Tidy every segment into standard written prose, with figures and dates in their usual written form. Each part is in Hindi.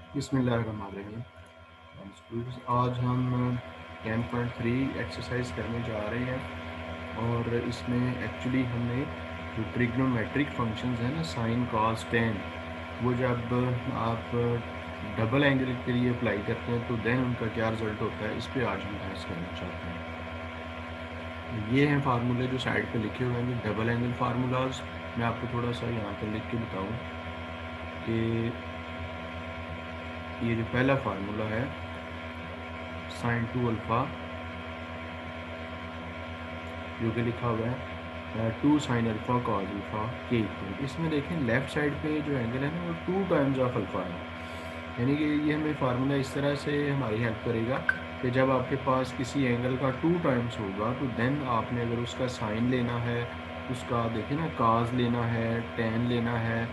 बिस्मिल्लाहिर्रहमानिर्रहीम। स्टूडेंट्स, आज हम 10.3 एक्सरसाइज करने जा रहे हैं और इसमें एक्चुअली हमने जो ट्रिग्नोमेट्रिक फंक्शंस हैं ना, साइन कॉस टेन, वो जब आप डबल एंगल के लिए अप्लाई करते हैं तो देन उनका क्या रिज़ल्ट होता है, इस पे आज हम बहस करना चाहते हैं। ये हैं फार्मूले जो साइड पे लिखे हुए हैं, डबल एंगल फार्मूलाज। मैं आपको थोड़ा सा यहाँ पर लिख के बताऊँ कि ये जो पहला फार्मूला है साइन टू अल्फ़ा, जो कि लिखा हुआ है to sine alpha cos alpha के इक्वल। इसमें देखें लेफ़्ट साइड पे जो एंगल है ना वो टू टाइम्स ऑफ अल्फ़ा है, यानी कि ये हमें फार्मूला इस तरह से हमारी हेल्प करेगा कि जब आपके पास किसी एंगल का टू टाइम्स होगा तो देन आपने अगर उसका साइन लेना है, उसका देखें ना काज लेना है, टेन लेना है,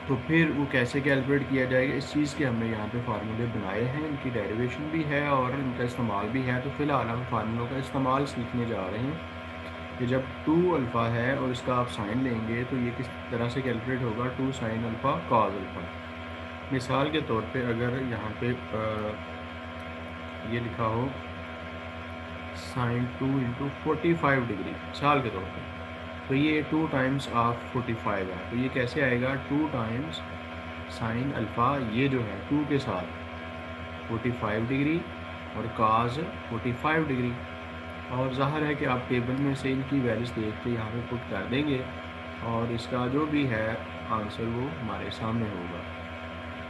तो फिर वो कैसे कैलकुलेट किया जाएगा, इस चीज़ के हमने यहाँ पे फार्मूले बनाए हैं। इनकी डेरिवेशन भी है और इनका इस्तेमाल भी है। तो फ़िलहाल हम फार्मूलों का इस्तेमाल सीखने जा रहे हैं कि जब टू अल्फ़ा है और इसका आप साइन लेंगे तो ये किस तरह से कैलकुलेट होगा, two sine alpha cos alpha. मिसाल के तौर पे अगर यहाँ पे ये लिखा हो साइन टू इंटू 45 डिग्री मिसाल के तौर पे, तो ये टू टाइम्स ऑफ 45 है, तो ये कैसे आएगा, टू टाइम्स साइन अल्फ़ा, ये जो है टू के साथ 45 डिग्री और काज 45 डिग्री। और ज़ाहिर है कि आप टेबल में से इनकी वैल्यूज़ देख के यहाँ पे पुट कर देंगे और इसका जो भी है आंसर वो हमारे सामने होगा।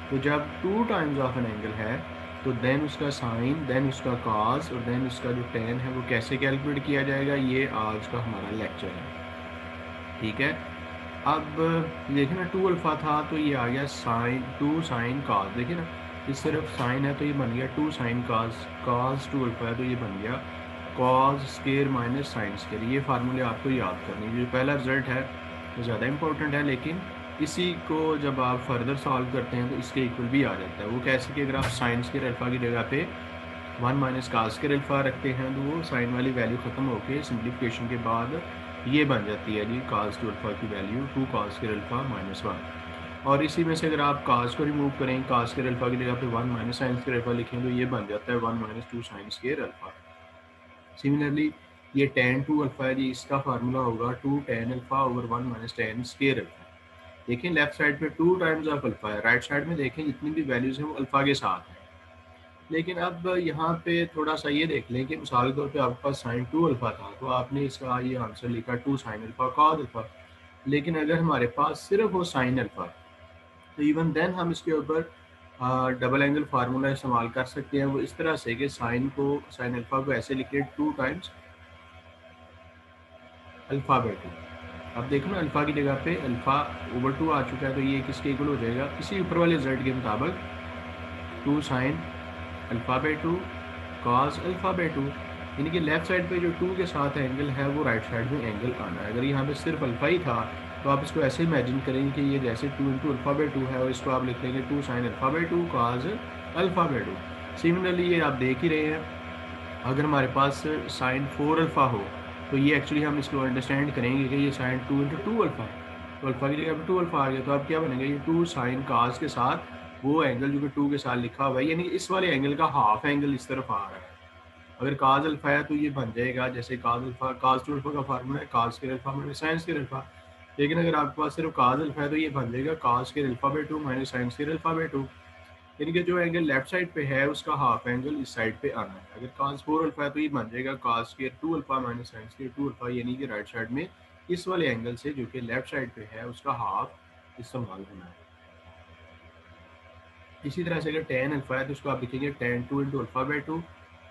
तो जब to times of an angle है तो देन उसका साइन, देन उसका काज और देन उसका जो टेन है वो कैसे कैलकुलेट किया जाएगा, ये आज का हमारा लेक्चर है। ठीक है, अब देखिए ना टू अल्फ़ा था तो ये आ गया साइन टू साइन काज। देखिए ना, इस सिर्फ साइन है तो ये बन गया two sine cos, cos two alpha है तो ये बन गया cos square minus sine square. ये फार्मूले आपको याद करने, जो पहला रिजल्ट है वो ज़्यादा इंपॉर्टेंट है, लेकिन इसी को जब आप फर्दर सॉल्व करते हैं तो इसके इक्वल भी आ जाता है। वो कैसे कि अगर आप साइन स्केयर अल्फ़ा की जगह पे वन माइनस काज स्केयर अल्फ़ा रखते हैं तो वो साइन वाली वैल्यू ख़त्म होकर सिंप्लीफिकेशन के बाद ये बन जाती है जी काज टू अल्फ़ा की value two cos square alpha minus one. और इसी में से अगर आप काज को रिमूव करें, काज स्केयर अल्फ़ा की जगह पे one minus sine square alpha लिखें तो ये बन जाता है one minus two sine square alpha. Similarly ये टेन टू अल्फ़ा है जी, इसका फार्मूला होगा two tan alpha over one minus tan square alpha. देखें लेफ्ट साइड पे टू टाइम्स ऑफ अल्फ़ा है, राइट साइड में देखें जितनी भी वैल्यूज़ हैं वो अल्फ़ा के साथ हैं। लेकिन अब यहाँ पे थोड़ा सा ये देख लें कि मिसाल के तौर पे आपके पास साइन टू अल्फ़ा था तो आपने इसका ये आंसर लिखा two sine alpha cos alpha. लेकिन अगर हमारे पास सिर्फ हो साइन अल्फ़ा तो इवन देन हम इसके ऊपर डबल एंगल फार्मूला इस्तेमाल कर सकते हैं। वो इस तरह से कि साइन अल्फ़ा को ऐसे लिखे two times alpha by to. अब देखो ना अल्फ़ा की जगह पे अल्फ़ा ओवर टू आ चुका है तो ये किसके इक्वल हो जाएगा, इसी ऊपर वाले रिजल्ट के मुताबिक two sine alpha by two cos alpha by two. यानी कि लेफ्ट साइड पे जो टू के साथ एंगल है वो राइट साइड में एंगल आना है। अगर यहाँ पे सिर्फ अल्फ़ा ही था तो आप इसको ऐसे इमेजिन करेंगे कि ये जैसे two into alpha by two है और इसको आप लिख लेंगे two sine alpha by two cos alpha by two. Similarly ये आप देख ही रहे हैं, अगर हमारे पास साइन फोर अल्फ़ा हो तो ये एक्चुअली हम इसको अंडरस्टैंड करेंगे कि ये sign two into two alpha है, तो अल्फ़ा की जगह पर टू अल्फ़ा आ गया तो अब क्या बनेगा, ये टू साइन काज के साथ वो एंगल जो कि टू के साथ लिखा हुआ है, यानी इस वाले एंगल का हाफ एंगल इस तरफ आ रहा है। अगर काज अल्फ़ा है तो ये बन जाएगा जैसे काज अल्फ़ा, काज टू अल्फ़ा का फार्मूला है काज के अल्फ़ा माइनस साइंस के अल्फ़ा। लेकिन अगर आपके पास सिर्फ काज अल्फ़ा है तो ये बन जाएगा काज के alpha by to minus science के अल्फ़ा बाई टू। यानी कि जो एंगल लेफ्ट साइड पे है उसका हाफ एंगल इस साइड पे आना है। अगर cos 4 अल्फा है तो ये बन जाएगा cos square 2 alpha minus sin square 2 alpha, यानी कि राइट साइड में इस वाले एंगल से जो कि लेफ्ट साइड पे है उसका हाफ इस्तेमाल होना है। इसी तरह से अगर tan अल्फा है तो उसको आप लिखेंगे tan 2 into alpha by two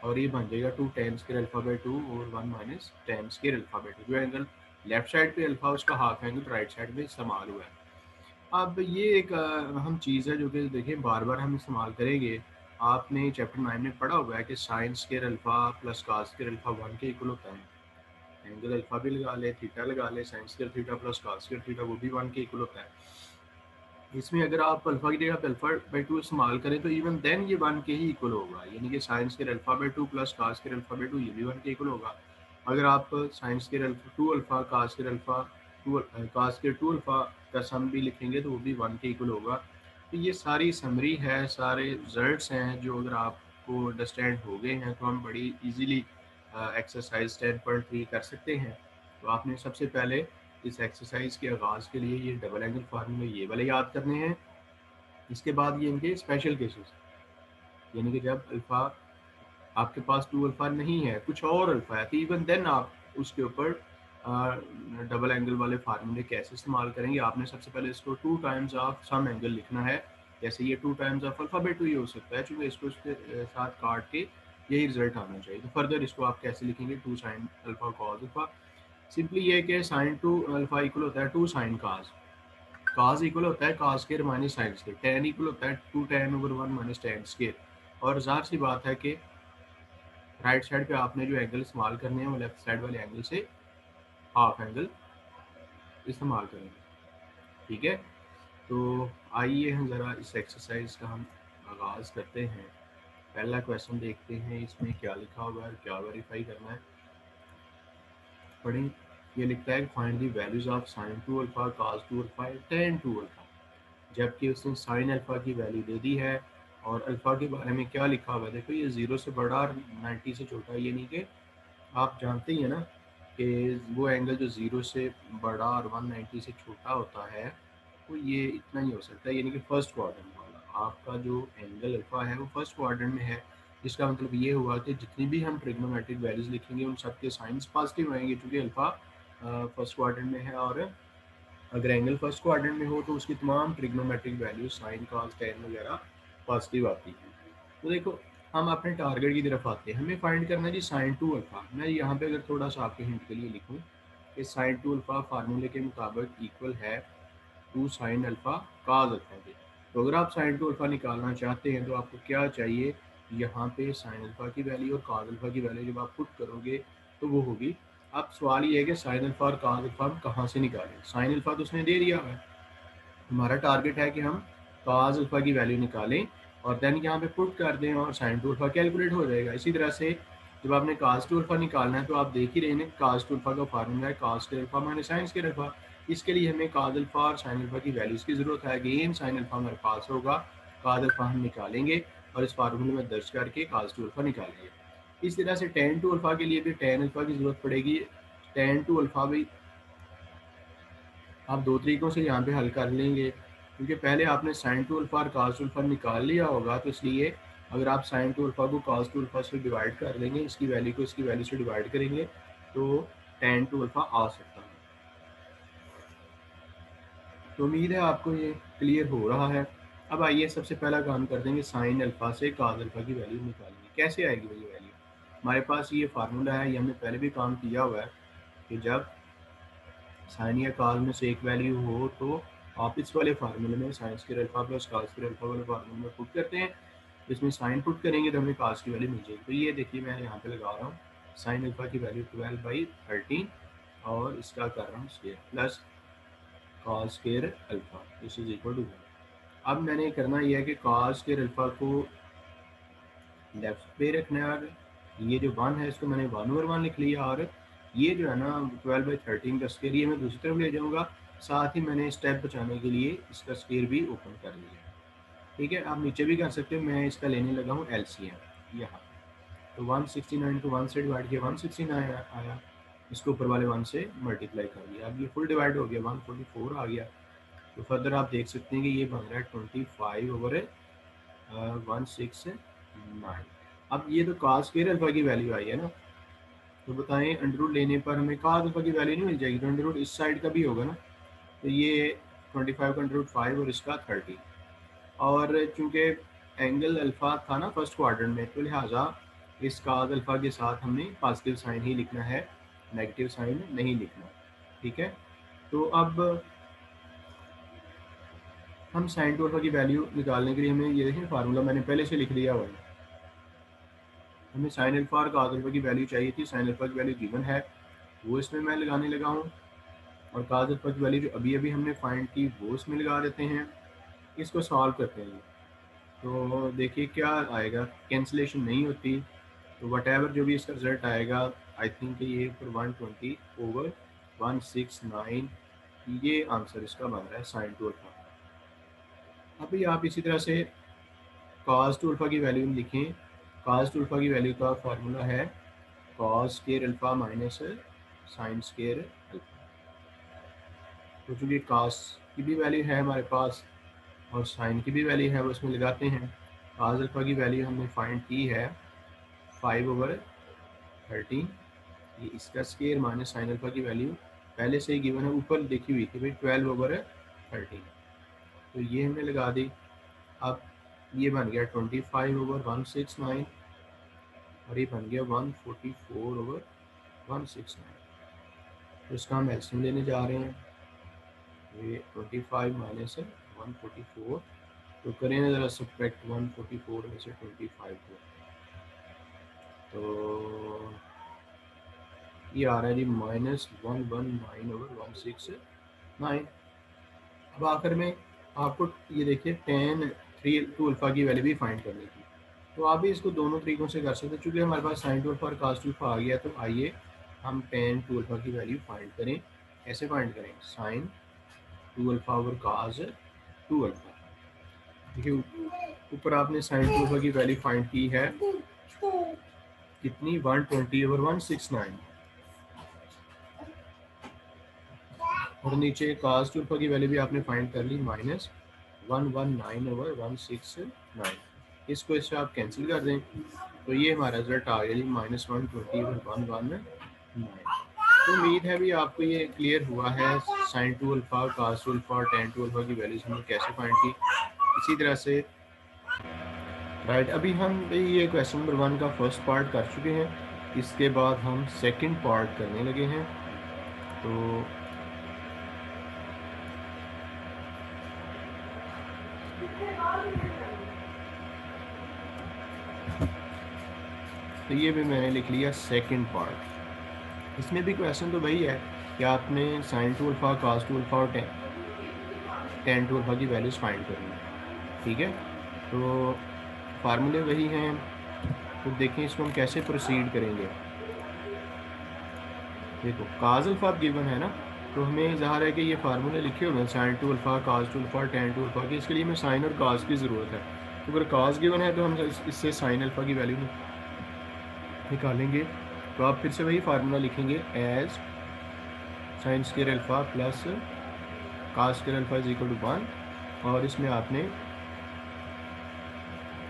और ये बन जाएगा 2 tan square alpha by two और 1 minus tan square alpha by two. जो एंगल लेफ्ट साइड पे अल्फा उसका हाफ एंगल राइट साइड में इस्तेमाल हुआ है। अब ये एक अहम चीज़ है जो कि देखिए बार बार हम इस्तेमाल करेंगे। आपने चैप्टर 9 में पढ़ा हुआ है कि sine square alpha plus cos square alpha 1 के इक्वल होता है। एंगल अल्फ़ा भी लगा ले, थीटा लगा ले, sine square theta plus cos square theta वो भी 1 के इक्वल होता है। इसमें अगर आप अल्फ़ा की जगह पे अल्फ़ा बाई टू इस्तेमाल करें तो इवन देन ये 1 के ही इक्वल होगा, यानी कि sine square alpha by two plus cos square alpha by two ये भी 1 के इक्वल होगा। अगर आप sine square alpha two alpha cos square alpha two cos square two alpha का सम भी लिखेंगे तो वो भी 1 के इक्वल होगा। तो ये सारी समरी है, सारे रिजल्ट्स हैं जो अगर आपको अंडरस्टैंड हो गए हैं तो हम बड़ी इजीली एक्सरसाइज 10.3 कर सकते हैं। तो आपने सबसे पहले इस एक्सरसाइज के आगाज़ के लिए ये डबल एंगल फार्मूले ये वाले याद करने हैं। इसके बाद ये इनके स्पेशल केसेस, यानी कि जब अल्फ़ा आपके पास टू अल्फ़ा नहीं है, कुछ और अल्फ़ा है, तो इवन देन आप उसके ऊपर डबल एंगल वाले फार्मूले कैसे इस्तेमाल करेंगे। आपने सबसे पहले इसको two times of some angle लिखना है। जैसे ये टू टाइम्स ऑफ अल्फ़ाबेट ही हो सकता है, चूँकि इसको इसके साथ काट के यही रिजल्ट आना चाहिए। तो फर्दर इसको आप कैसे लिखेंगे, two sine alpha cos alpha. Simply ये कि साइन टू अल्फ़ा इक्वल होता है to sine cos, cos equal होता है cos square minus sine square, tan equal होता है two tan over one minus tan square. और ज़ाहिर सी बात है कि राइट साइड पे आपने जो एंगल इस्तेमाल करने हैं वो लेफ्ट साइड वाले एंगल से हाफ एंगल इस्तेमाल करेंगे। ठीक है, तो आइए हम ज़रा इस एक्सरसाइज का हम आगाज़ करते हैं। पहला क्वेश्चन देखते हैं, इसमें क्या लिखा हुआ है, क्या वेरीफाई करना है। पढ़ें, ये लिखता है find the values of sine two alpha, cos two alpha, tan two alpha. जबकि उसने साइन अल्फा की वैल्यू दे दी है और अल्फा के बारे में क्या लिखा हुआ है। देखो ये 0 से बड़ा और 90 से छोटा, ये नहीं कि आप जानते ही हैं ना कि वो एंगल जो 0 से बड़ा और 190 से छोटा होता है वो ये इतना ही हो सकता है, यानी कि फर्स्ट क्वाड्रेंट वाला आपका जो एंगल अल्फा है वो फर्स्ट क्वाड्रेंट में है। इसका मतलब ये हुआ कि जितनी भी हम ट्रिग्नोमेट्रिक वैल्यूज लिखेंगे उन सब के साइंस पॉजिटिव आएंगे, क्योंकि अल्फा फर्स्ट क्वाड्रेंट में है। और अगर एंगल फर्स्ट क्वाड्रेंट में हो तो उसकी तमाम trigonometric values sine cos tan वगैरह पॉजिटिव आती हैं। तो देखो हम अपने टारगेट की तरफ आते हैं, हमें फाइंड करना है जी साइन टू अल्फा। मैं यहाँ पे अगर थोड़ा सा आपके हिंट के लिए लिखूँ कि साइन टू अल्फा फार्मूले के मुताबिक इक्वल है to sine alpha cos alpha के। तो अगर आप साइन टू अल्फा निकालना चाहते हैं तो आपको क्या चाहिए, यहाँ पे साइन अल्फा की वैल्यू और काज अल्फा की वैल्यू जब आप पुट करोगे तो वो होगी। अब सवाल ये है कि साइन अल्फा और काज अल्फा हम कहाँ से निकालें। साइन अल्फा तो उसने दे दिया है, हमारा टारगेट है कि हम काज अल्फा की वैल्यू निकालें और देन यहाँ पे पुट कर दें और साइन टू अल्फा कैलकुलेट हो जाएगा। इसी तरह से जब आपने काज टू अल्फा निकालना है तो आप देख ही रहे हैं काज टू अल्फा का फार्मूला है काज के अल्फा माइनस साइन के अल्फा। इसके लिए हमें काज अल्फा और साइन अल्फा की वैल्यूज़ की ज़रूरत है। अगेन साइन अल्फा हमारे पास होगा, काज अल्फा हम निकालेंगे और इस फार्मूले में दर्ज करके काज टू अल्फा निकालेंगे। इस तरह से टेन टू अल्फा के लिए भी टेन अल्फा की ज़रूरत पड़ेगी। टेन टू अल्फा भी आप दो तरीक़ों से यहाँ पे हल कर लेंगे, क्योंकि पहले आपने साइन टू अल्फ़ा और कास टू अल्फ़ा निकाल लिया होगा, तो इसलिए अगर आप साइन टू अल्फ़ा को कास टू अल्फ़ा से डिवाइड कर देंगे, इसकी वैल्यू को इसकी वैल्यू से डिवाइड करेंगे तो टेन टू अल्फ़ा आ सकता है। तो उम्मीद है आपको ये क्लियर हो रहा है। अब आइए सबसे पहला काम कर देंगे, साइन अल्फ़ा से कास अल्फ़ा की वैल्यू निकालेंगे। कैसे आएगी वही वैल्यू, हमारे पास ये फार्मूला है, ये हमने पहले भी काम किया हुआ है कि जब साइन या काज में से एक वैल्यू हो तो आप इस वाले फार्मूले में sign square alpha plus cos square alpha वाले फार्मूले में पुट करते हैं। इसमें साइन पुट करेंगे तो हमें काज की वैल्यू मिल जाएगी। तो ये देखिए मैं यहाँ पे लगा रहा हूँ साइन अल्फा की वैल्यू 12/13 और इसका कर रहा हूँ square plus cos square alpha this is equal to 1। अब मैंने करना यह है कि काज स्क्वायर अल्फा को लेफ्ट पे रखना है और ये जो 1 है इसको मैंने 1/1 लिख लिया और ये जो है ना 12/13 का स्क्वायर ये मैं दूसरी तरफ ले जाऊँगा। साथ ही मैंने स्टेप बचाने के लिए इसका स्क्वायर भी ओपन कर लिया। ठीक है, आप नीचे भी कर सकते हो, मैं इसका लेने लगा हूँ एलसीएम यहाँ। तो 169 को 1 से डिवाइड किया 169 आया, इसको ऊपर वाले 1 से मल्टीप्लाई कर दिया, अब ये फुल डिवाइड हो गया 144 आ गया। तो फर्दर आप देख सकते हैं कि ये बन रहा है 25/169। अब ये तो कास स्क्वायर अल्फा की वैल्यू आई है ना, तो बताएं अंडर रूट लेने पर हमें कास अल्फा की वैल्यू नहीं मिल जाएगी, तो अंडर रूट इस साइड का भी होगा ना। तो ये 25 का अंडर रूट 5 और इसका 30। और चूंकि एंगल अल्फा था ना फर्स्ट क्वाड्रेंट में, तो लिहाजा इस कास अल्फा के साथ हमने पॉजिटिव साइन ही लिखना है, नेगेटिव साइन नहीं लिखना। ठीक है, तो अब हम साइन टू अल्फा की वैल्यू निकालने के लिए हमें ये देखें फार्मूला मैंने पहले से लिख दिया हुआ है। हमें साइन अल्फा और कास अल्फा की वैल्यू चाहिए थी, साइन अल्फा की वैल्यू गिवन है वो इसमें मैं लगाने लगा हूँ और कास अल्फा की वैल्यू जो अभी अभी हमने फाइंड की वो इसमें लगा देते हैं। इसको सॉल्व करते हैं तो देखिए क्या आएगा, कैंसिलेशन नहीं होती, तो वट एवर जो भी इसका रिजल्ट आएगा आई थिंक ये फिर 120/169 ये आंसर इसका बन रहा है साइन टू अल्फा। अभी आप इसी तरह से cos टू अल्फ़ा की वैल्यू लिखें। cos टू अल्फ़ा की वैल्यू का फार्मूला है cos square alpha minus sine square alpha. तो चूँकि cos की भी वैल्यू है हमारे पास और साइन की भी वैल्यू है, वो इसमें लगाते हैं। cos अल्फ़ा की वैल्यू हमने फाइंड की है 5/13, ये इसका स्केयर माइनस साइन अल्फ़ा की वैल्यू पहले से ही गिवन है, ऊपर लिखी हुई थी भाई 12/13, तो ये हमने लगा दी। अब ये बन गया 25/169 और ये बन गया 144/169। तो इसका हम एलसीएम लेने जा रहे हैं। ये 25 माइनस 144, तो करें ज़रा सब्ट्रैक्ट 144 में से 25 को, तो ये आ रहा है जी -119/169। अब आखिर में आपको ये देखिए tan 3 टू अल्फ़ा की वैल्यू भी फाइंड करनी थी, तो आप भी इसको दोनों तरीक़ों से कर सकते हैं। चूँकि हमारे पास sin टू अल्फ़ा और cos टू अल्फ़ा आ गया, तो आइए हम tan टू अल्फ़ा की वैल्यू फाइंड करें। कैसे फाइंड करें? sin टू अल्फ़ा और cos टू अल्फ़ा। देखिए ऊपर आपने sin टू अल्फ़ा की वैल्यू फाइंड की है कितनी, 120/169, और नीचे cos टू अल्फ़ा की वैल्यू भी आपने फाइंड कर ली -119/169। इसको इससे आप कैंसिल कर दें, तो ये हमारा रिजल्ट आ गया जी -120/119। तो उम्मीद है भी आपको ये क्लियर हुआ है sin two alpha, cos two alpha और tan टू अल्फ़ा की वैल्यूज हमने कैसे फाइंड की। इसी तरह से राइट, अभी हम ये क्वेश्चन नंबर 1 का फर्स्ट पार्ट कर चुके हैं, इसके बाद हम सेकंड पार्ट करने लगे हैं। तो ये भी मैंने लिख लिया सेकंड पार्ट। इसमें भी क्वेश्चन तो वही है कि आपने sin two alpha, cos two alpha और tan टू अल्फ़ा की वैल्यूज़ फाइंड करनी है, ठीक है। तो फार्मूले वही हैं, तो देखें इसको हम कैसे प्रोसीड करेंगे। देखो cos अल्फ़ा गिवन है ना, तो हमें ज़ाहिर है कि ये फार्मूले लिखे हुए हैं sin two alpha, cos two alpha, tan two alpha की। इसके लिए हमें sin और cos की ज़रूरत है। तो अगर cos गिवन है तो हम इससे sin अल्फ़ा की वैल्यू निकालेंगे। तो आप फिर से वही फार्मूला लिखेंगे as sine square alpha plus cos square alpha is equal to 1, और इसमें आपने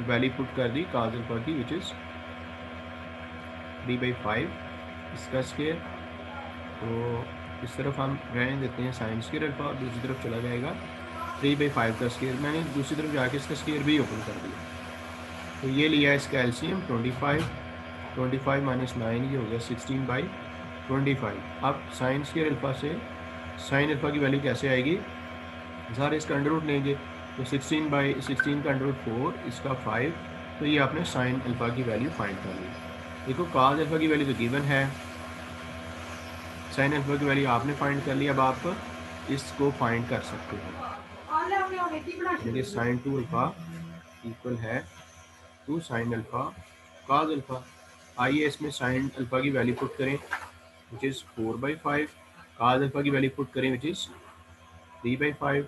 वैल्यू पुट कर दी cos अल्फ़ा की, विच इज़ 3/5 इसका स्क्वायर। तो इस तरफ हम रहने देते हैं साइन स्क्वायर अल्फ़ा, और दूसरी तरफ चला जाएगा 3/5 का स्क्वायर। मैंने दूसरी तरफ जाके इसका स्क्वायर भी ओपन कर दिया, तो ये लिया इसका एलसीएम 25 माइनस 9, ये हो गया 16/25। अब साइन स्क्वायर अल्फ़ा से साइन अल्फ़ा की वैल्यू कैसे आएगी, ज़ाहिर इसका अंडर रूट लेंगे, तो 16/16 का अंडर रूट 4, इसका 5, तो ये आपने साइन अल्फ़ा की वैल्यू फाइंड कर ली। देखो cos अल्फ़ा की वैल्यू तो गिवन है, साइन अल्फ़ा की वैल्यू आपने फाइंड कर ली। अब आप इसको फाइंड कर सकते हो, यानी साइन टू अल्फ़ा इक्वल है to sine alpha cos alpha. आइए इसमें साइन अल्फ़ा की वैल्यू पुट करें, विच इज़ 4/5, cos अल्फ़ा की वैल्यू पुट करें, विच इज़ 3/5।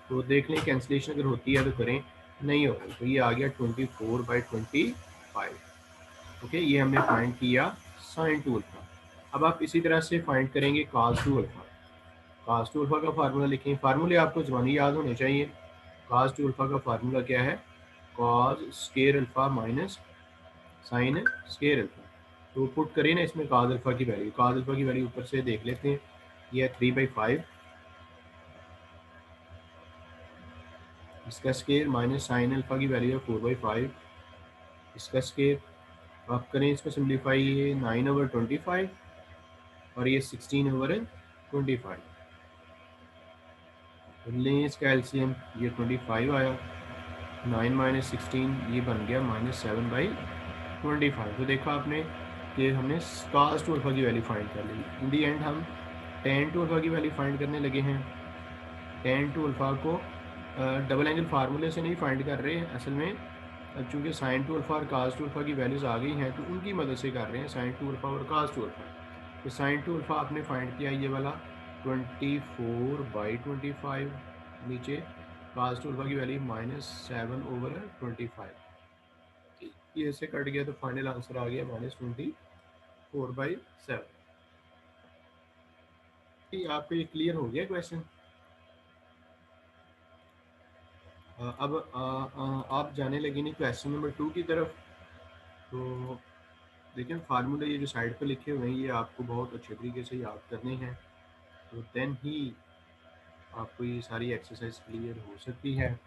तो देख लें कैंसिलेशन अगर होती है तो करें, नहीं होती तो ये आ गया 24/25। ओके, ये हमने फाइंड किया साइन टू अल्फ़ा। अब आप इसी तरह से फाइंड करेंगे cos two alpha. cos two alpha का फार्मूला लिखें, फार्मूले आपको ज़बानी याद होने चाहिए। cos टू अल्फ़ा का फार्मूला क्या है, cos square alpha minus sine square alpha. तो पुट करें ना इसमें cos अल्फ़ा की वैल्यू, cos अल्फ़ा की वैल्यू ऊपर से देख लेते हैं, ये है 3/5 इसका स्क्वायर माइनस साइन अल्फ़ा की वैल्यू है 4/5 इसका स्क्वायर। आप करें इसको सिम्प्लीफाई, ये 9/25 और ये 16/25। लें इसका एलसीएम, ये 25 आया, 9 माइनस 16 ये बन गया -7/25। तो देखा आपने कि हमने cos टू अल्फ़ा की वैल्यू फाइंड कर ली। इन दी एंड हम tan टू अल्फ़ा की वैल्यू फाइंड करने लगे हैं। tan टू अल्फ़ा को डबल एंगल फार्मूले से नहीं फाइंड कर रहे हैं असल में, चूँकि साइन टू अल्फ़ा और cos टू अल्फ़ा की वैल्यूज़ आ गई हैं, तो उनकी मदद से कर रहे हैं साइन टू अल्फ़ा और cos टू अल्फ़ा। तो साइन टू अल्फ़ा आपने फाइंड किया ये वाला 24/25 नीचे, cos 2 अल्फा की वैल्यू -7/25, ये से कट गया तो फाइनल आंसर आ गया -24/7। आपको ये क्लियर हो गया क्वेश्चन। अब आप जाने लगे नहीं क्वेश्चन नंबर 2 की तरफ। तो देखिए फार्मूले ये जो साइड पर लिखे हुए हैं ये आपको बहुत अच्छे तरीके से याद करने हैं, तो देन ही आपको ये सारी एक्सरसाइज क्लियर हो सकती है।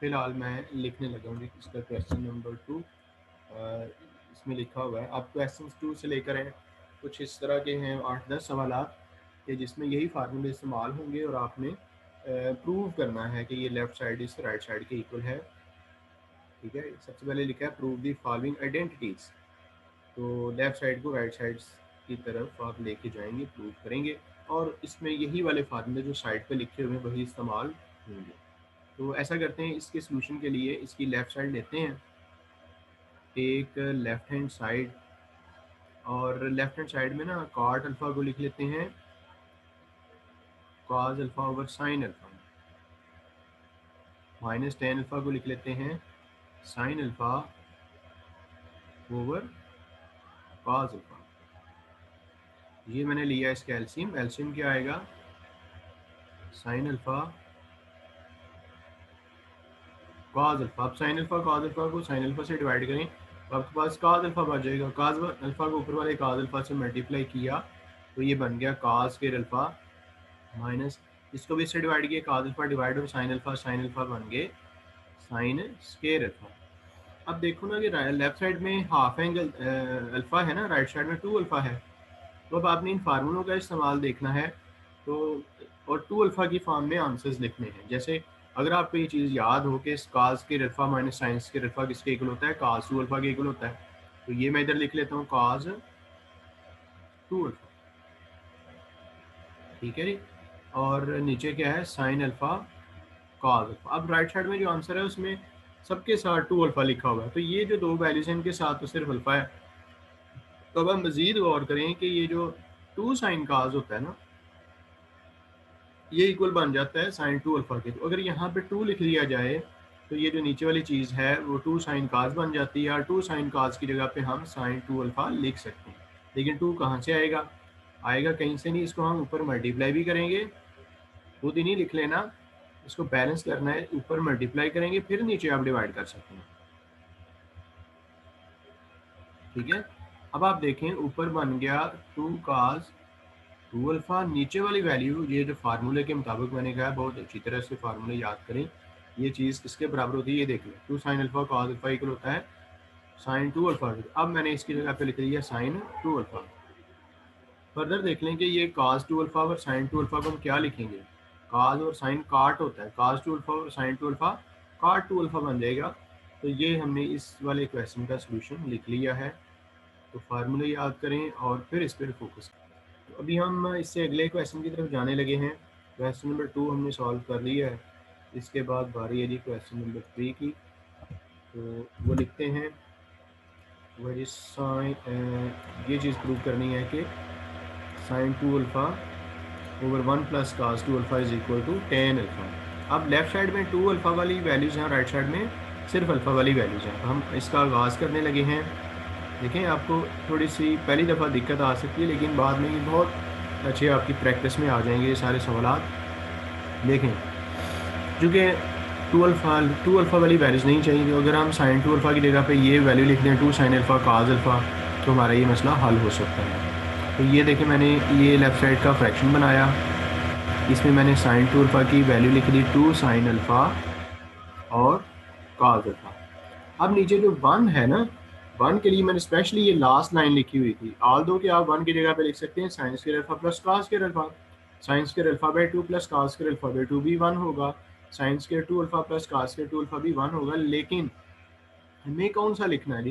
फिलहाल मैं लिखने लगा हूँ इसका क्वेश्चन नंबर 2। इसमें लिखा हुआ है, आप क्वेश्चन 2 से लेकर हैं कुछ इस तरह के हैं 8-10 सवाल कि जिसमें यही फार्मूले इस्तेमाल होंगे और आपने प्रूव करना है कि ये लेफ्ट साइड इस राइट साइड के इक्वल है। ठीक है, सबसे पहले लिखा है प्रूव दी फॉलोइंग आइडेंटिटीज। तो लेफ्ट साइड को राइट साइड की तरफ आप लेके जाएंगे, प्रूव करेंगे, और इसमें यही वाले फार्मूले जो साइड पे लिखे हुए हैं वही इस्तेमाल होंगे। तो ऐसा करते हैं, इसके सोल्यूशन के लिए इसकी लेफ्ट साइड लेते हैं, एक लेफ्ट हैंड साइड, और लेफ्ट हैंड साइड में ना कॉट अल्फा को लिख लेते हैं cos alpha over sine alpha, -10 alpha को लिख लेते हैं sign alpha over cos alpha. ये मैंने लिया इसका एलसीएम, एलसीएम क्या आएगा, साइन अल्फा कॉस अल्फा। अब साइन अल्फा कॉस अल्फा को साइन अल्फा से डिवाइड करें तो आपके पास कॉस अल्फा बच जाएगा। कॉस अल्फा को ऊपर वाले कॉस अल्फा से मल्टीप्लाई किया तो ये बन गया कॉस स्क्वायर अल्फा, माइनस इसको भी इससे डिवाइड किया कॉस अल्फा डिवाइड और साइन अल्फा बन गए साइन स्क्वायर अल्फा। अब देखो ना कि लेफ्ट साइड में हाफ एंगल अल्फा है ना, राइट साइड में 2 अल्फा है। तो अब आपने इन फार्मूलों का इस्तेमाल देखना है, तो और 2 अल्फा की फॉर्म में आंसर्स लिखने हैं। जैसे अगर आपको ये चीज़ याद हो कि कास के अल्फा माइनस साइंस के अल्फा किसके इक्वल होता है, कास 2 अल्फा के इक्वल होता है, तो ये मैं इधर लिख लेता हूँ कास 2 अल्फा। ठीक है जी, और नीचे क्या है साइन अल्फा कास अल्फा। अब राइट साइड में जो आंसर है उसमें सबके साथ 2 अल्फा लिखा हुआ है, तो ये जो दो वैल्यूज हैं इनके साथ तो सिर्फ अल्फा है। तो अब हम मजीद गौर करें कि ये जो 2 साइन कास होता है ना, ये इक्वल बन जाता है साइन 2 अल्फा के। तो अगर यहाँ पे 2 लिख लिया जाए तो ये जो नीचे वाली चीज़ है वो 2 साइन कास बन जाती है, और 2 साइन कास की जगह पे हम साइन 2 अल्फा लिख सकते हैं। लेकिन 2 कहाँ से आएगा, आएगा कहीं से नहीं, इसको हम ऊपर मल्टीप्लाई भी करेंगे, खुद ही नहीं लिख लेना, इसको बैलेंस करना है, ऊपर मल्टीप्लाई करेंगे फिर नीचे आप डिवाइड कर सकते हैं। ठीक है, अब आप देखें ऊपर बन गया 2 कास 2 अल्फा, नीचे वाली वैल्यू ये जो फार्मूले के मुताबिक मैंने कहा बहुत अच्छी तरह से फार्मूले याद करें, ये चीज़ किसके बराबर होती है, ये देख लो 2 sine alpha cos alpha equal होता है साइन 2 अल्फा। अब मैंने इसकी जगह पे लिख दिया साइन 2 अल्फा। फर्दर देख लें कि ये cos 2 अल्फा और साइन 2 अल्फा को हम क्या लिखेंगे, cos और साइन काट होता है, cos 2 अल्फा और साइन 2 अल्फा काट 2 अल्फा बन जाएगा। तो ये हमने इस वाले क्वेश्चन का सोल्यूशन लिख लिया है। तो फार्मूले याद करें और फिर इस पर फोकस करें। तो अभी हम इससे अगले क्वेश्चन की तरफ जाने लगे हैं। क्वेश्चन नंबर 2 हमने सॉल्व कर लिया है, इसके बाद बारी है जी क्वेश्चन नंबर 3 की। तो वो लिखते हैं वही साइन, ये चीज़ प्रूव करनी है कि sine 2 alpha over 1 plus cos 2 alpha is equal to 10 alpha. अब लेफ्ट साइड में 2 अल्फा वाली वैल्यूज़ हैं, राइट साइड में सिर्फ अल्फा वाली वैल्यूज़ हैं। हम इसका आगाज़ करने लगे हैं। देखें आपको थोड़ी सी पहली दफ़ा दिक्कत आ सकती है, लेकिन बाद में ये बहुत अच्छे आपकी प्रैक्टिस में आ जाएंगे ये सारे सवाल। देखें चूँकि 2 अल्फा वाली वैल्यूज़ नहीं चाहिए, तो अगर हम साइन 2 अल्फा की जगह पे ये वैल्यू लिख दें 2 साइन अल्फा काज अल्फा, तो हमारा ये मसला हल हो सकता है। तो ये देखें मैंने ये लेफ़्ट साइड का फ्रैक्शन बनाया, इसमें मैंने साइन 2 अल्फा की वैल्यू लिख दी 2 साइन अल्फा और काज अल्फा। अब नीचे जो 1 है ना, 1 के लिए मैंने स्पेशली ये लास्ट लाइन लिखी हुई थी, ऑल दो कि आप 1 की जगह पे लिख सकते हैं sign square alpha plus cos square alpha. Sign square alpha by 2 plus cos square alpha by 2 भी 1 होगा, sine square 2 alpha plus cos square 2 alpha भी 1 होगा। लेकिन हमें कौन सा लिखना है जी,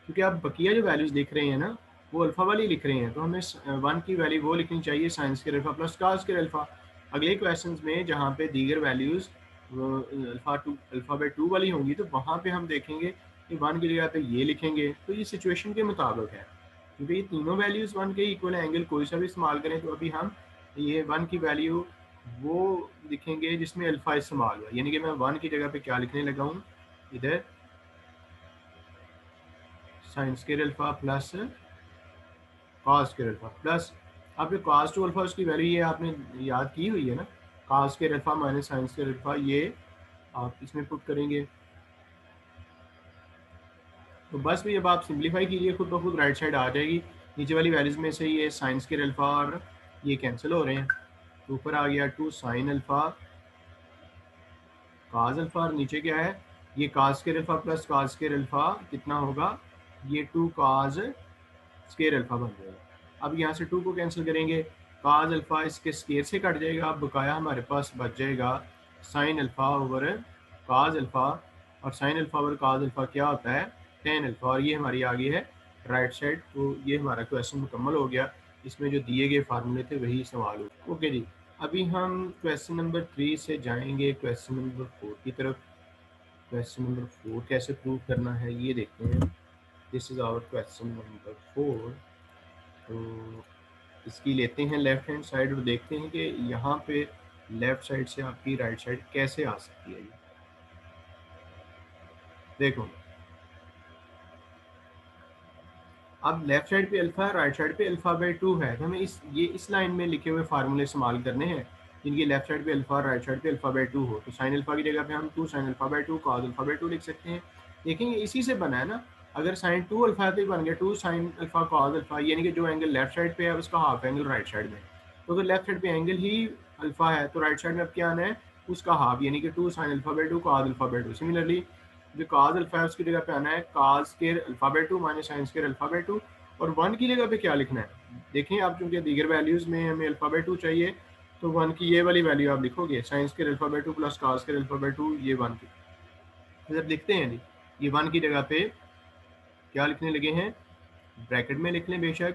क्योंकि आप बकिया जो वैल्यूज़ लिख रहे हैं ना वो अल्फ़ा वाली लिख रहे हैं, तो हमें 1 की वैल्यू वो लिखनी चाहिए sign square alpha plus cos square alpha. अगले क्वेश्चन में जहाँ पे दीगर वैल्यूज़ अल्फ़ा बाई 2 वाली होंगी तो वहाँ पे हम देखेंगे कि 1 की जगह पे ये लिखेंगे। तो ये सिचुएशन के मुताबिक है, क्योंकि ये तीनों वैल्यूज़ 1 के इक्वल एंगल कोई सा भी इस्तेमाल करें। तो अभी हम ये 1 की वैल्यू वो लिखेंगे जिसमें अल्फा इस्तेमाल हुआ, यानी कि मैं 1 की जगह पे क्या लिखने लगा हूँ इधर, sign square alpha plus cos square alpha plus, अब ये कॉस टू अल्फा उसकी वैल्यू ये आपने याद की हुई है ना, cos square alpha minus sine square alpha, ये आप इसमें पुट करेंगे। तो बस भी अब आप सिंप्लीफाई कीजिए, खुद ब खुद राइट साइड आ जाएगी। नीचे वाली वैल्यूज में से ये साइन स्क्वायर अल्फा और ये कैंसिल हो रहे हैं, तो ऊपर आ गया 2 साइन अल्फा काज अल्फा, और नीचे क्या है, ये cos square alpha plus cos square alpha कितना होगा, ये 2 काज स्क्वायर अल्फा बन जाएगा। अब यहाँ से 2 को कैंसिल करेंगे, काज अल्फा इसके स्क्वायर से कट जाएगा, अब बकाया हमारे पास बच जाएगा sine alpha over cos alpha, और sine alpha over cos alpha क्या होता है, टेन अल्फा, और ये हमारी आ गई है राइट साइड। तो ये हमारा क्वेश्चन मुकम्मल हो गया, इसमें जो दिए गए फार्मूले थे वही इस्तेमाल हुए। ओके जी, अभी हम क्वेश्चन नंबर 3 से जाएंगे क्वेश्चन नंबर 4 की तरफ। क्वेश्चन नंबर 4 कैसे प्रूव करना है ये देखते हैं। This is our question number 4। तो इसकी लेते हैं लेफ्ट हैंड साइड और देखते हैं कि यहाँ पे लेफ्ट साइड से आपकी राइट साइड कैसे आ सकती है। ये देखो, अब लेफ्ट साइड पे अल्फा है, राइट साइड पे अल्फा बाई 2 है, तो हमें इस लाइन में लिखे हुए फार्मूले इस्तेमाल करने हैं जिनकी लेफ्ट साइड पे अल्फा, राइट साइड पे अल्फा बाई 2 हो। तो साइन अल्फा की जगह पे हम 2 sine alpha by 2 cos alpha by 2 लिख सकते हैं। देखेंगे इसी से बना है ना, अगर साइन 2 अल्फा है तो बन गया 2 साइन अल्फा कॉस अल्फा, यानी कि जो एंगल लेफ्ट साइड पे है उसका हाफ एंगल राइट साइड में। तो अगर लेफ्ट साइड पे एंगल ही अल्फा है तो राइट साइड में अब क्या आना है, उसका हाफ, यानी कि 2 sine alpha by 2 cos alpha by 2। Similarly जो काज अल्फा है उसकी जगह पे आना है cos square alpha by 2 minus sine square alpha by 2, और 1 की जगह पे क्या लिखना है, देखें आप, चूंकि दीगर वैल्यूज में हमें अल्फा बाई 2 चाहिए, तो 1 की ये वाली वैल्यू आप लिखोगे sign square alpha by 2 plus cos square alpha by 2, ये 1 की जब लिखते हैं जी, ये 1 की जगह पे क्या लिखने लगे हैं, ब्रैकेट में लिख लें बेशक,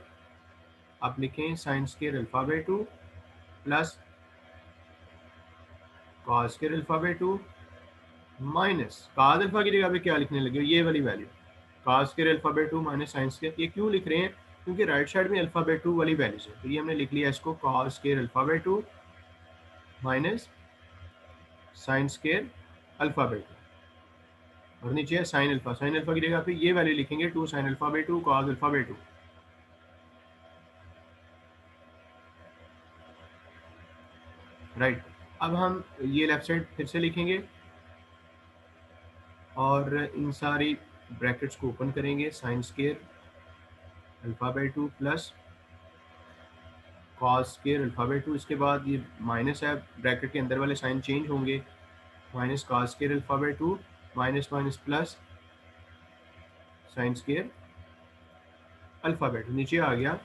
आप लिखें sign square alpha by 2 plus cos square alpha by 2 minus cause alpha की जगह पे क्या लिखने लगे, ये वाली value cause square alpha by 2 minus sine square. ये क्यों लिख रहे हैं, क्योंकि राइट साइड में अल्फा बाई 2 वाली वैल्यूज है, तो ये हमने लिख लिया इसको cos square alpha by 2 minus sine square alpha by 2, और नीचे है साइन अल्फा, साइन अल्फा की जगह पे ये वैल्यू लिखेंगे 2 sine alpha by 2 cause alpha by 2। Right, अब हम ये लेफ्ट साइड फिर से लिखेंगे और इन सारी ब्रैकेट्स को ओपन करेंगे, sign square alpha by 2 plus cos square alpha by 2, इसके बाद ये माइनस है, ब्रैकेट के अंदर वाले साइन चेंज होंगे, minus cos square alpha by 2 minus minus plus sign square alpha by 2, नीचे आ गया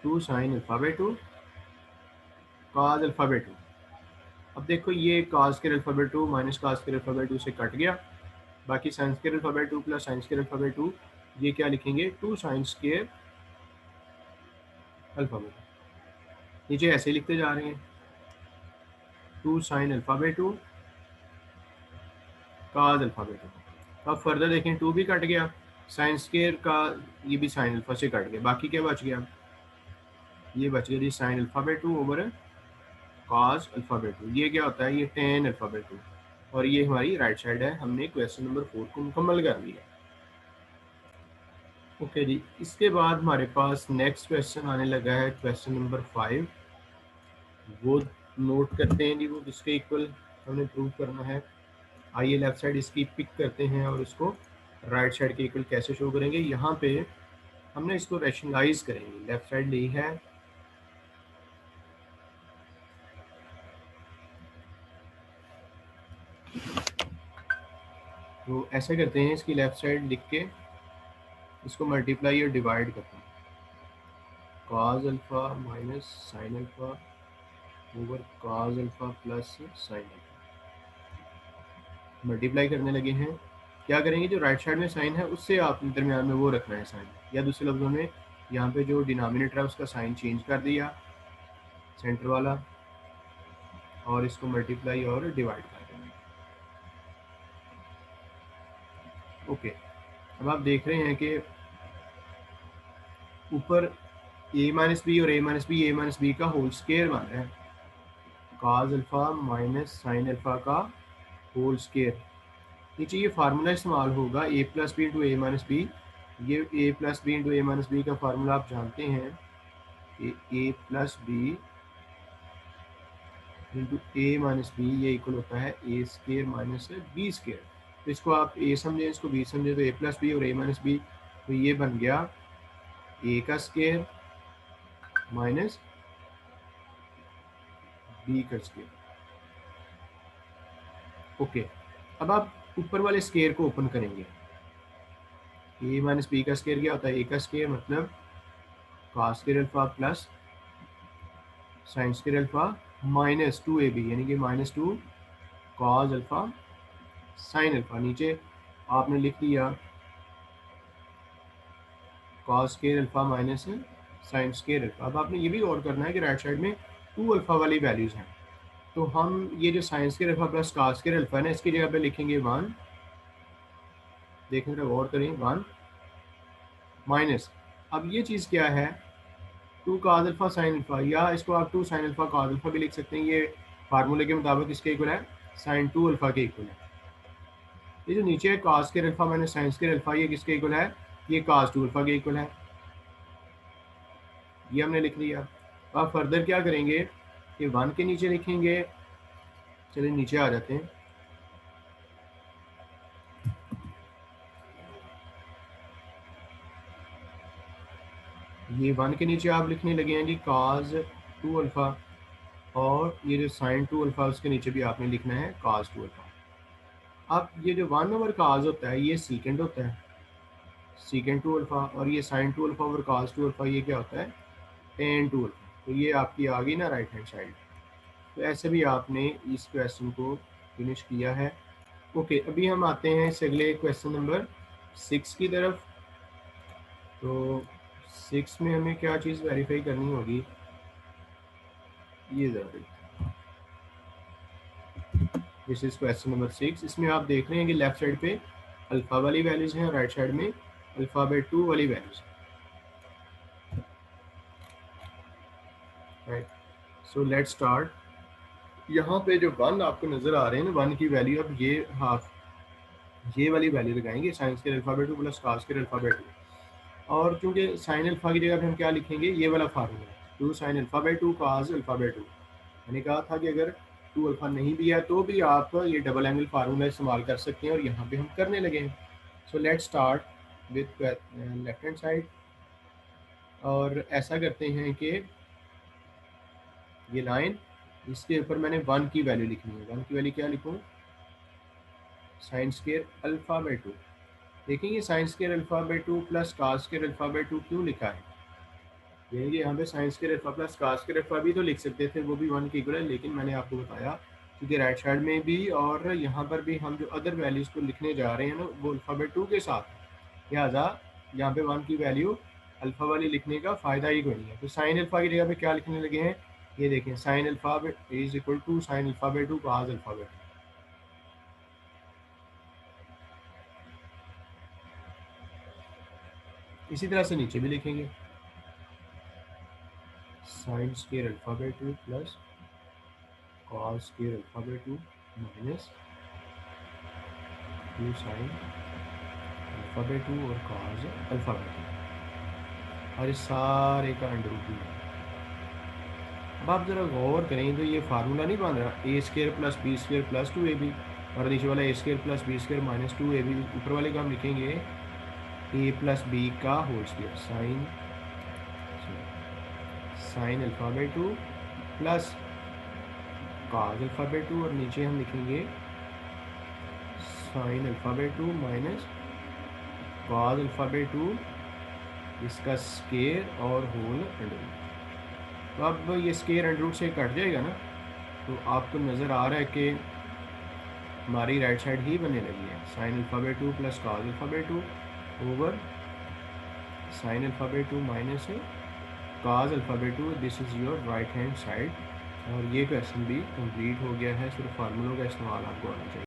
2 sine alpha by 2 cos alpha by 2। अब देखो ये cos square alpha by 2 minus cos square alpha by 2 से कट गया, बाकी sign square alpha by 2 plus sign square alpha by 2, ये क्या लिखेंगे 2 साइन स्क्वायर अल्फा बाई 2, नीचे ऐसे लिखते जा रहे हैं 2 sine alpha by 2 cause alpha by 2। अब फर्दर देखें 2 भी कट गया, साइन स्क्वायर का ये भी साइन अल्फा से कट गया, बाकी क्या बच गया, ये बच गया जी sine alpha by 2 over cos alpha by 2, ये क्या होता है, ये टेन अल्फा बाई 2, और ये हमारी राइट साइड है। हमने क्वेश्चन नंबर 4 को मुकम्मल कर लिया। ओके जी, इसके बाद हमारे पास नेक्स्ट क्वेश्चन आने लगा है, क्वेश्चन नंबर 5। वो नोट करते हैं जी, वो किसके इक्वल हमने प्रूव करना है। आइए लेफ्ट साइड इसकी पिक करते हैं और इसको राइट साइड के इक्वल कैसे शो करेंगे। यहाँ पे हमने इसको रैशनलाइज करेंगे, लेफ्ट साइड ली है, तो ऐसे करते हैं, इसकी लेफ्ट साइड लिख के इसको मल्टीप्लाई और डिवाइड करते हैं, cos alpha minus sign alpha over cos alpha plus sine alpha, multiply करने लगे हैं। क्या करेंगे, जो राइट साइड में साइन है उससे आप दरमियान में वो रखना है साइन, या दूसरे लफ्जों में यहाँ पे जो डिनोमिनेटर है उसका साइन चेंज कर दिया सेंटर वाला, और इसको मल्टीप्लाई और डिवाइड कर देंगे। ओके, अब आप देख रहे हैं कि ऊपर a माइनस बी और a माइनस बी का होल स्क्वायर बन रहा है, काज अल्फ़ा माइनस साइन अल्फ़ा का होल स्केयर। नीचे ये फार्मूला इस्तेमाल होगा ए प्लस बी इंटू ए माइनस बी। ये ए प्लस बी इंटू ए माइनस बी का फार्मूला आप जानते हैं कि ए प्लस बी इंटू ए माइनस बी ये इक्वल होता है ए स्केयर माइनस बी स्केयर। तो इसको आप ए समझें, इसको बी समझें, तो ए प्लस बी और ए माइनस बी, तो ये बन गया ए का स्केयर माइनस बी का स्केयर। ओके, अब आप ऊपर वाले स्केयर को ओपन करेंगे। ए माइनस बी का स्केयर क्या होता है? ए का स्केयर मतलब cos square alpha plus sine square alpha minus 2ab, यानी कि minus 2 cos alpha sine alpha. नीचे आपने लिख दिया cos square alpha minus sine square alpha. अब आपने ये भी गौर करना है कि राइट साइड में 2 अल्फा वाली वैल्यूज़ हैं, तो हम ये जो sine square alpha plus cos square alpha है ना, इसकी जगह पे लिखेंगे 1। देखने का गौर करें, 1 माइनस, अब ये चीज़ क्या है? 2 कॉस अल्फा साइन अल्फा, या इसको आप 2 साइन अल्फा कॉस अल्फा भी लिख सकते हैं। ये फार्मूले के मुताबिक इसके इक्वल है, साइन 2 अल्फा के इक्वल है। ये जो नीचे है cos square alpha minus sine square alpha, ये किसके इक्वल है? ये कॉस 2 अल्फा के इक्वल है। ये हमने लिख लिया। अब फर्दर क्या करेंगे कि 1 के नीचे लिखेंगे। चलिए नीचे आ जाते हैं। ये 1 के नीचे आप लिखने लगे हैं जी cos 2 अल्फ़ा, और ये जो sin 2 अल्फ़ा उसके नीचे भी आपने लिखना है cos 2 अल्फ़ा। अब ये जो 1 ओवर cos होता है ये सीकेंड होता है, सीकेंड 2 अल्फ़ा, और ये sin 2 alpha over cos 2 alpha ये क्या होता है? tan 2 alpha. तो ये आपकी आ गई ना राइट हैंड साइड। तो ऐसे भी आपने इस क्वेश्चन को फिनिश किया है। ओके, अभी हम आते हैं इस अगले क्वेश्चन नंबर 6 की तरफ। तो 6 में हमें क्या चीज़ वेरीफाई करनी होगी, ये ज़रा दिस इज क्वेश्चन नंबर 6। इसमें आप देख रहे हैं कि लेफ्ट साइड पे अल्फ़ा वाली वैल्यूज़ हैं, राइट साइड में अल्फ़ाबेट 2 वाली वैल्यूज़ हैं, राइट। So let's start. यहाँ पे जो 1 आपको नज़र आ रहे हैं ना, 1 की वैल्यू, अब ये हाफ ये वाली वैल्यू लगाएंगे, साइंस के अल्फ़ाबेट 2 प्लस कास के अल्फ़ाबेट 2। और क्योंकि साइन अल्फ़ा की जगह पे हम क्या लिखेंगे, ये वाला formula 2 sine alphabet 2 cos alphabet 2। मैंने कहा था कि अगर 2 अल्फ़ा नहीं भी है तो भी आप ये डबल एंगल फार्मूला इस्तेमाल कर सकते हैं, और यहाँ पे हम करने लगे हैं। So let's start with left hand side, और ऐसा करते हैं कि ये लाइन, इसके ऊपर मैंने 1 की वैल्यू लिखनी है। 1 की वैल्यू क्या लिखूँ? Sine square alphabet 2। देखेंगे sine square alphabet 2 plus cos square alphabet 2 क्यों लिखा है? यानी कि यहाँ पे sine square alpha plus cos square alpha भी तो लिख सकते थे, वो भी 1 की इक्वल है, लेकिन मैंने आपको बताया क्योंकि राइट साइड में भी और यहाँ पर भी हम जो अदर वैल्यूज़ को लिखने जा रहे हैं ना, वो अल्फ़ाबेट 2 के साथ, लिहाजा यहाँ पे 1 की वैल्यू अल्फ़ा वाली लिखने का फ़ायदा ही कोई नहीं है। तो साइन अल्फ़ा की जगह पे क्या लिखने लगे हैं, ये देखें, sine alphabet is equal to sine alphabet 2 cos alphabet. इसी तरह से नीचे भी लिखेंगे, sine square alphabet 2 plus cos square alphabet 2 minus 2 sine alphabet 2 और कॉस अल्फ़ाबेट 2, और इस सारे का अंडर रूट है। अब आप ज़रा गौर करें तो ये फार्मूला नहीं बन रहा, A square plus B square plus 2ab, और नीचे वाला A square plus B square minus 2ab। ऊपर वाले का हम लिखेंगे ए प्लस बी का whole square, sine alphabet 2 plus cos alphabet 2, और नीचे हम लिखेंगे sine alphabet 2 minus cos alphabet 2, इसका स्केयर और होल अंडर रूट। तो अब ये स्केयर अंडर रूट से कट जाएगा ना, तो आपको नज़र आ रहा है कि हमारी राइट साइड ही बनने लगी है, sine alphabet 2 plus cos alphabet 2 over sine alphabet 2 minus cos alphabet 2। This is your right hand side. और ये क्वेश्चन भी कंप्लीट हो गया है। सिर्फ फार्मूलों का इस्तेमाल आपको आना चाहिए।